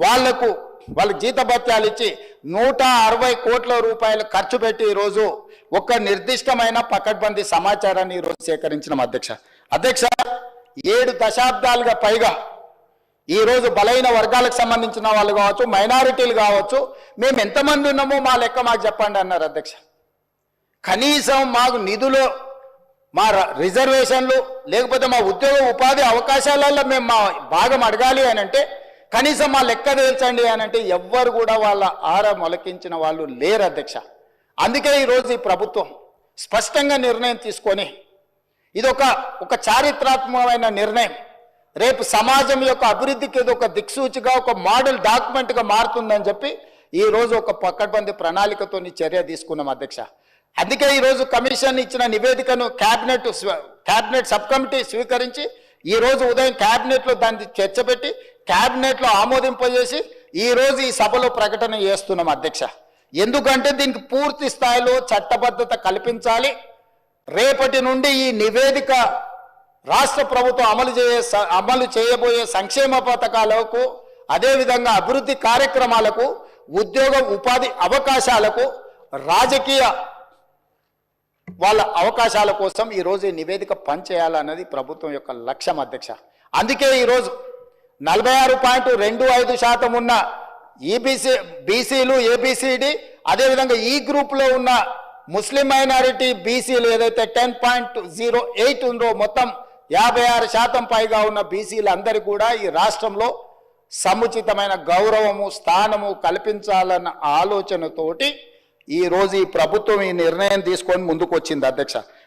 వాళ్ళకి జీతభత్యాలు ఇచ్చి 160 కోట్ల రూపాయలు ఖర్చు పెట్టి ఈరోజు ఒక నిర్దిష్టమైన పకడ్బందీ సమాచారాన్ని ఈరోజు సేకరించిన అధ్యక్ష 7 దశాబ్దాలుగా పైగా ఈరోజు బలైన వర్గాలకు సంబంధించిన వాళ్ళు కావచ్చు, మైనారిటీలు కావచ్చు, మేము ఎంతమంది ఉన్నామో మా లెక్క మాకు చెప్పండి అన్నారు అధ్యక్ష. కనీసం మాకు నిధులు, మా రిజర్వేషన్లు, లేకపోతే మా ఉద్యోగ ఉపాధి అవకాశాలలో మేము మా భాగం అడగాలి అని అంటే కనీసం మా లెక్క తేల్చండి అని అంటే ఎవ్వరు కూడా వాళ్ళ మొలకించిన వాళ్ళు లేరు అధ్యక్ష. అందుకే ఈరోజు ఈ ప్రభుత్వం స్పష్టంగా నిర్ణయం తీసుకొని ఇది ఒక చారిత్రాత్మకమైన నిర్ణయం, రేపు సమాజం యొక్క అభివృద్ధికి ఇది ఒక దిక్సూచిగా, ఒక మోడల్ డాక్యుమెంట్గా మారుతుందని చెప్పి ఈరోజు ఒక పకడ్బందీ ప్రణాళికతో చర్య తీసుకున్నాం అధ్యక్ష. అందుకే ఈరోజు కమిషన్ ఇచ్చిన నివేదికను క్యాబినెట్ సబ్ కమిటీ స్వీకరించి ఈరోజు ఉదయం క్యాబినెట్లో దాన్ని చర్చ పెట్టి క్యాబినెట్లో ఆమోదింపజేసి ఈరోజు ఈ సభలో ప్రకటన చేస్తున్నాం అధ్యక్ష. ఎందుకంటే దీనికి పూర్తి స్థాయిలో చట్టబద్ధత కల్పించాలి. రేపటి నుండి ఈ నివేదిక రాష్ట్ర ప్రభుత్వం అమలు చేయబోయే సంక్షేమ పథకాలకు, అదేవిధంగా అభివృద్ధి కార్యక్రమాలకు, ఉద్యోగ ఉపాధి అవకాశాలకు, రాజకీయ వాళ్ళ అవకాశాల కోసం ఈరోజు ఈ నివేదిక పనిచేయాలన్నది ప్రభుత్వం యొక్క లక్ష్యం అధ్యక్ష. అందుకే ఈరోజు 46.25% ఉన్న బీసీలు, ఏబిసిడి, అదేవిధంగా ఈ గ్రూప్లో ఉన్న ముస్లిం మైనారిటీ బీసీలు ఏదైతే 10.08 ఉందో మొత్తం 56% పైగా ఉన్న బీసీలు అందరికీ కూడా ఈ రాష్ట్రంలో సముచితమైన గౌరవము, స్థానము కల్పించాలన్న ఆలోచనతోటి ఈరోజు ఈ ప్రభుత్వం ఈ నిర్ణయం తీసుకొని ముందుకు వచ్చింది అధ్యక్ష.